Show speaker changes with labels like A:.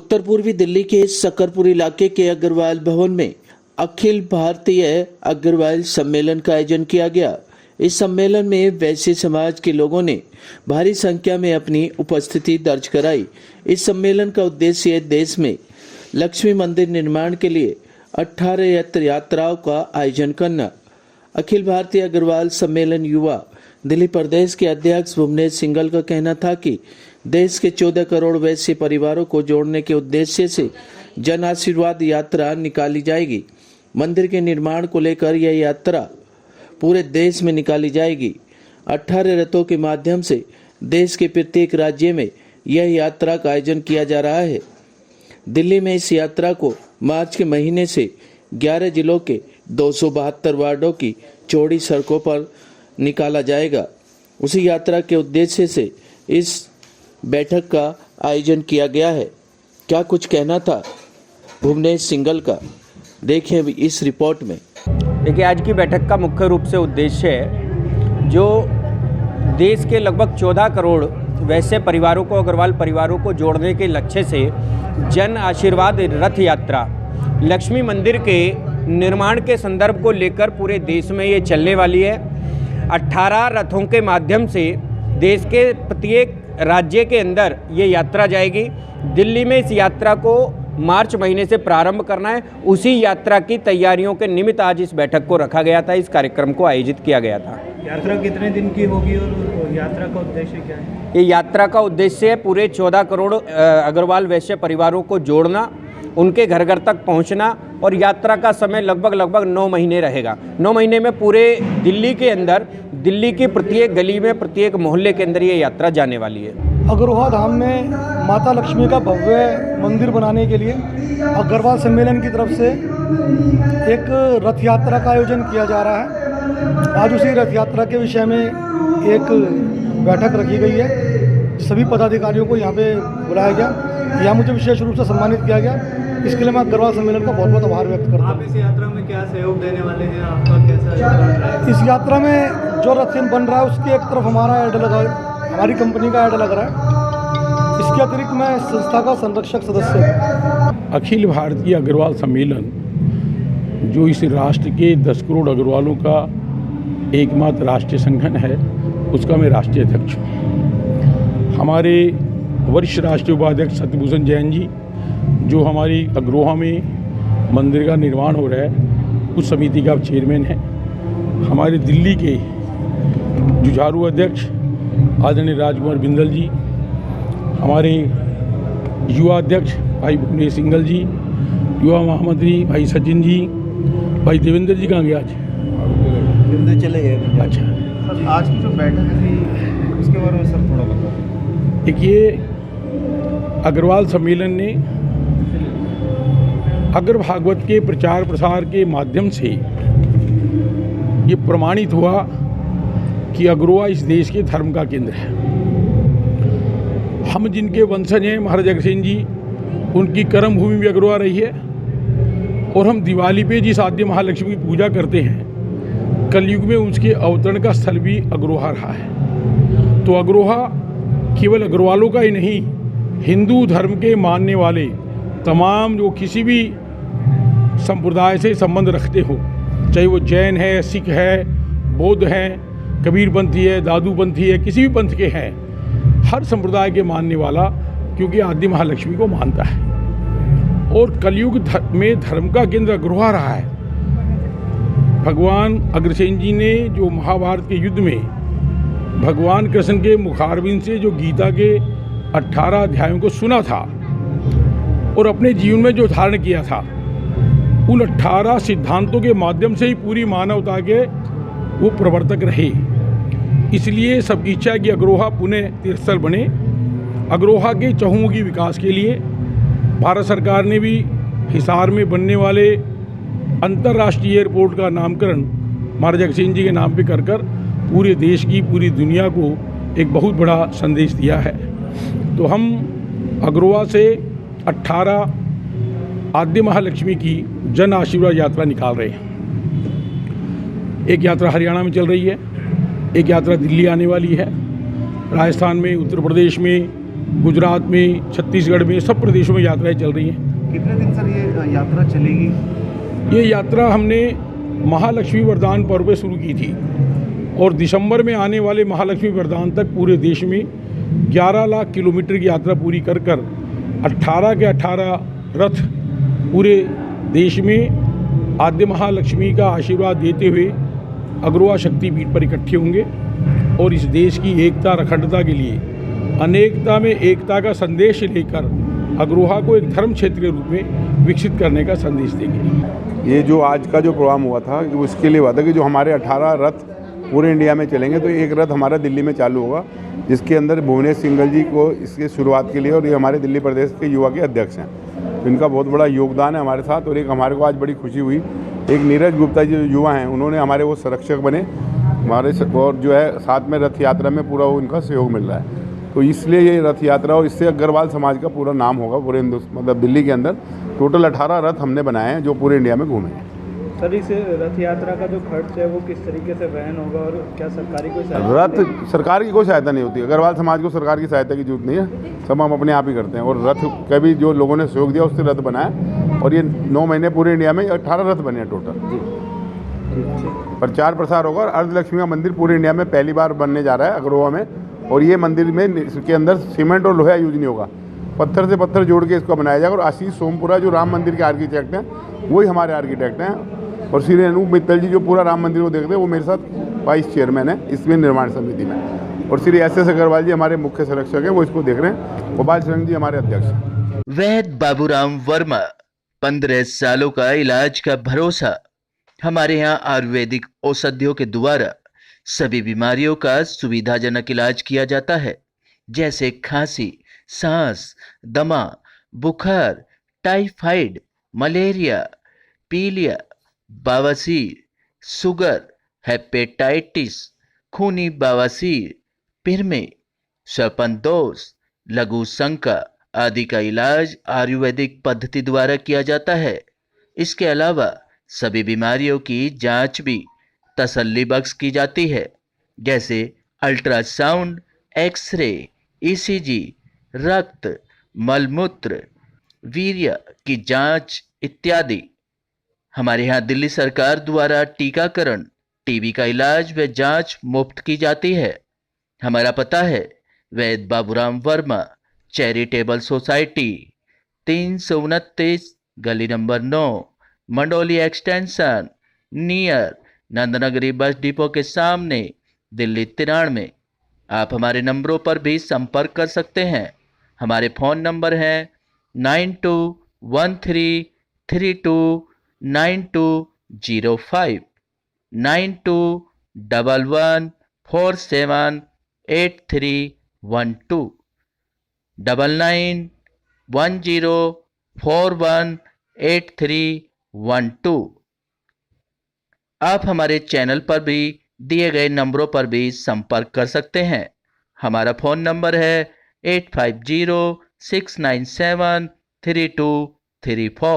A: उत्तर पूर्वी दिल्ली के सकरपुर इलाके के अग्रवाल भवन में अखिल भारतीय अग्रवाल सम्मेलन का आयोजन किया गया। इस सम्मेलन में वैश्य समाज के लोगों ने भारी संख्या में अपनी उपस्थिति दर्ज कराई। इस सम्मेलन का उद्देश्य देश में लक्ष्मी मंदिर निर्माण के लिए 18 यात्राओं का आयोजन करना। अखिल भारतीय अग्रवाल सम्मेलन युवा दिल्ली प्रदेश के अध्यक्ष भुवनेश सिंघल का कहना था कि देश के 14 करोड़ वैश्य परिवारों को जोड़ने के उद्देश्य से जन आशीर्वाद यात्रा निकाली जाएगी। मंदिर के निर्माण को लेकर यह यात्रा पूरे देश में निकाली जाएगी। 18 रथों के माध्यम से देश के प्रत्येक राज्य में यह यात्रा का आयोजन किया जा रहा है। दिल्ली में इस यात्रा को मार्च के महीने से 11 जिलों के 272 वार्डों की चौड़ी सड़कों पर निकाला जाएगा। उसी यात्रा के उद्देश्य से इस बैठक का आयोजन किया गया है। क्या कुछ कहना था भुवनेश सिंघल का, देखिए इस रिपोर्ट में।
B: देखिए, आज की बैठक का मुख्य रूप से उद्देश्य है जो देश के लगभग 14 करोड़ वैसे परिवारों को, अग्रवाल परिवारों को जोड़ने के लक्ष्य से जन आशीर्वाद रथ यात्रा लक्ष्मी मंदिर के निर्माण के संदर्भ को लेकर पूरे देश में ये चलने वाली है। 18 रथों के माध्यम से देश के प्रत्येक राज्य के अंदर ये यात्रा जाएगी। दिल्ली में इस यात्रा को मार्च महीने से प्रारंभ करना है। उसी यात्रा की तैयारियों के निमित्त आज इस बैठक को रखा गया था, इस कार्यक्रम को आयोजित किया गया था।
C: यात्रा कितने दिन की होगी और यात्रा का उद्देश्य क्या है?
B: ये यात्रा का उद्देश्य है पूरे 14 करोड़ अग्रवाल वैश्य परिवारों को जोड़ना, उनके घर घर तक पहुंचना, और यात्रा का समय लगभग 9 महीने रहेगा। 9 महीने में पूरे दिल्ली के अंदर, दिल्ली की प्रत्येक गली में, प्रत्येक मोहल्ले के अंदर ये यात्रा जाने वाली है।
D: अग्रवाल धाम में माता लक्ष्मी का भव्य मंदिर बनाने के लिए अग्रवाल सम्मेलन की तरफ से एक रथ यात्रा का आयोजन किया जा रहा है। आज उसी रथ यात्रा के विषय में एक बैठक रखी गई है। सभी पदाधिकारियों को यहाँ पे बुलाया गया। यहाँ मुझे विशेष रूप से सम्मानित किया गया। इसके लिए मैं अग्रवाल सम्मेलन का बहुत बहुत आभार व्यक्त करता हूँ।
C: आप इस यात्रा में क्या सहयोग देने वाले हैं? आपका कैसा योगदान है?
D: इस यात्रा में जो रथ बन रहा है उसकी एक तरफ हमारा ऐड लगा है, हमारी कंपनी का ऐड लग रहा है। इसके अतिरिक्त मैं संस्था का संरक्षक सदस्य हूँ।
E: अखिल भारतीय अग्रवाल सम्मेलन जो इस राष्ट्र के 10 करोड़ अग्रवालों का एकमात्र राष्ट्रीय संगठन है, उसका मैं राष्ट्रीय अध्यक्ष हूँ। हमारे वरिष्ठ राष्ट्रीय उपाध्यक्ष सत्यभूषण जैन जी, जो हमारी अग्रोहा में मंदिर का निर्माण हो रहा है, उस समिति का चेयरमैन है। हमारे दिल्ली के जुझारू अध्यक्ष आदरणीय राजकुमार बिंदल जी, हमारे युवा अध्यक्ष भाई भुवनेश सिंघल जी, युवा महामंत्री भाई सचिन जी, भाई देवेंद्र जी कहाँ गए आज?
C: देवेंद्र चले गए।
E: अच्छा,
C: सर, आज की जो बैठक थी उसके बारे में सर थोड़ा बताओ।
E: देखिए, अग्रवाल सम्मेलन ने अग्र भागवत के प्रचार प्रसार के माध्यम से ये प्रमाणित हुआ कि अग्रवा इस देश के धर्म का केंद्र है। हम जिनके वंशज हैं, महाराज अग्रसेन जी, उनकी कर्म भूमि भी अग्रवा रही है। और हम दिवाली पे जिस आद्य महालक्ष्मी की पूजा करते हैं, कलयुग में उसके अवतरण का स्थल भी अग्रोहा रहा है। तो अग्रोहा केवल अग्रवालों का ही नहीं, हिंदू धर्म के मानने वाले तमाम जो किसी भी संप्रदाय से संबंध रखते हो, चाहे वो जैन है, सिख है, बौद्ध हैं, कबीरपंथी है, दादूपंथी है, किसी भी पंथ के हैं, हर संप्रदाय के मानने वाला क्योंकि आदि महालक्ष्मी को मानता है। और कलयुग में धर्म का केंद्र अग्रवा रहा है। भगवान अग्रसेन जी ने जो महाभारत के युद्ध में भगवान कृष्ण के मुखारविंद से जो गीता के 18 अध्यायों को सुना था और अपने जीवन में जो धारण किया था, उन 18 सिद्धांतों के माध्यम से ही पूरी मानवता के वो प्रवर्तक रहे। इसलिए सबकी इच्छा है कि अग्रोहा पुनः तीर्थस्थल बने। अग्रोहा के चहुमुखी विकास के लिए भारत सरकार ने भी हिसार में बनने वाले अंतर्राष्ट्रीय एयरपोर्ट का नामकरण महाराज अग्रसेन जी के नाम पे कर कर पूरे देश की, पूरी दुनिया को एक बहुत बड़ा संदेश दिया है। तो हम अग्रोहा से 18 आद्य महालक्ष्मी की जन आशीर्वाद यात्रा निकाल रहे हैं। एक यात्रा हरियाणा में चल रही है, एक यात्रा दिल्ली आने वाली है, राजस्थान में, उत्तर प्रदेश में, गुजरात में, छत्तीसगढ़ में, सब प्रदेशों में यात्राएं चल रही हैं।
C: कितने दिन सर ये यात्रा चलेगी?
E: ये यात्रा हमने महालक्ष्मी वरदान पर्व पे शुरू की थी और दिसंबर में आने वाले महालक्ष्मी वरदान तक पूरे देश में 11 लाख किलोमीटर की यात्रा पूरी कर 18 के 18 रथ पूरे देश में आद्य महालक्ष्मी का आशीर्वाद देते हुए अग्रवा शक्तिपीठ पर इकट्ठे होंगे और इस देश की एकता अखंडता के लिए अनेकता में एकता का संदेश लेकर अग्रोहा को एक धर्म क्षेत्र के रूप में विकसित करने का संदेश देंगे।
F: ये जो आज का जो प्रोग्राम हुआ था वो इसके लिए हुआ था कि जो हमारे 18 रथ पूरे इंडिया में चलेंगे, तो एक रथ हमारा दिल्ली में चालू होगा, जिसके अंदर भुवनेश सिंघल जी को इसके शुरुआत के लिए, और ये हमारे दिल्ली प्रदेश के युवा के अध्यक्ष हैं, तो इनका बहुत बड़ा योगदान है हमारे साथ। और एक हमारे को आज बड़ी खुशी हुई, एक नीरज गुप्ता जी जो युवा हैं उन्होंने हमारे वो संरक्षक बने हमारे, और जो है साथ में रथ यात्रा में पूरा वो इनका सहयोग मिल रहा है। तो इसलिए ये रथ यात्रा, और इससे अग्रवाल समाज का पूरा नाम होगा पूरे मतलब दिल्ली के अंदर। टोटल 18 रथ हमने बनाए हैं जो पूरे इंडिया में घूमे हैं।
G: सर, इस रथ यात्रा का जो खर्च है वो किस तरीके से वहन होगा और क्या सरकारी कोई
F: रथ सरकार की कोई सहायता नहीं होती, अग्रवाल समाज को सरकार की सहायता की जरूरत नहीं है, सब हम अपने आप ही करते हैं। और रथ का भी जो लोगों ने सहयोग दिया उससे रथ बनाया, और ये 9 महीने पूरे इंडिया में 18 रथ बने हैं टोटल। प्रचार प्रसार होगा, और अर्धलक्ष्मी का मंदिर पूरे इंडिया में पहली बार बनने जा रहा है अग्रोहा में, और ये मंदिर में इसके अंदर सीमेंट और लोहा यूज नहीं होगा, पत्थर से पत्थर जोड़ के इसको बनाया जाएगा। और आशीष सोमपुरा जो राम मंदिर के आर्किटेक्ट हैं वही हमारे आर्किटेक्ट हैं, और श्री अनूप मित्तल जी जो पूरा राम मंदिर को देखते हैं वो मेरे साथ वाइस चेयरमैन है इसमें निर्माण समिति में, और श्री एस अग्रवाल जी हमारे मुख्य संरक्षक हैं, वो इसको देख रहे हैं। गोपाल सिंह जी हमारे अध्यक्ष हैं।
A: वैद्य बाबूराम वर्मा, 15 सालों का इलाज का भरोसा। हमारे यहाँ आयुर्वेदिक औषधियों के द्वारा सभी बीमारियों का सुविधाजनक इलाज किया जाता है, जैसे खांसी, सांस, दमा, बुखार, टाइफाइड, मलेरिया, पीलिया, बवासीर, शुगर, हेपेटाइटिस, खूनी बवासीर, पिरमे, सर्पदोष, लघु शंका आदि का इलाज आयुर्वेदिक पद्धति द्वारा किया जाता है। इसके अलावा सभी बीमारियों की जांच भी तसल्ली बख्श की जाती है, जैसे अल्ट्रासाउंड, एक्सरे, ईसीजी, रक्त, मलमूत्र, वीर्य की जांच इत्यादि। हमारे यहाँ दिल्ली सरकार द्वारा टीकाकरण, टीबी का इलाज व जांच मुफ्त की जाती है। हमारा पता है वैद्य बाबूराम वर्मा चैरिटेबल सोसाइटी, 329 गली number 9, Mandoli extension, near Nand Nagri bus depot के सामने, दिल्ली 93। आप हमारे नंबरों पर भी संपर्क कर सकते हैं। हमारे फ़ोन नंबर हैं 9213329205, 9211478312, 9910418312। आप हमारे चैनल पर भी दिए गए नंबरों पर भी संपर्क कर सकते हैं। हमारा फ़ोन नंबर है 8506973234।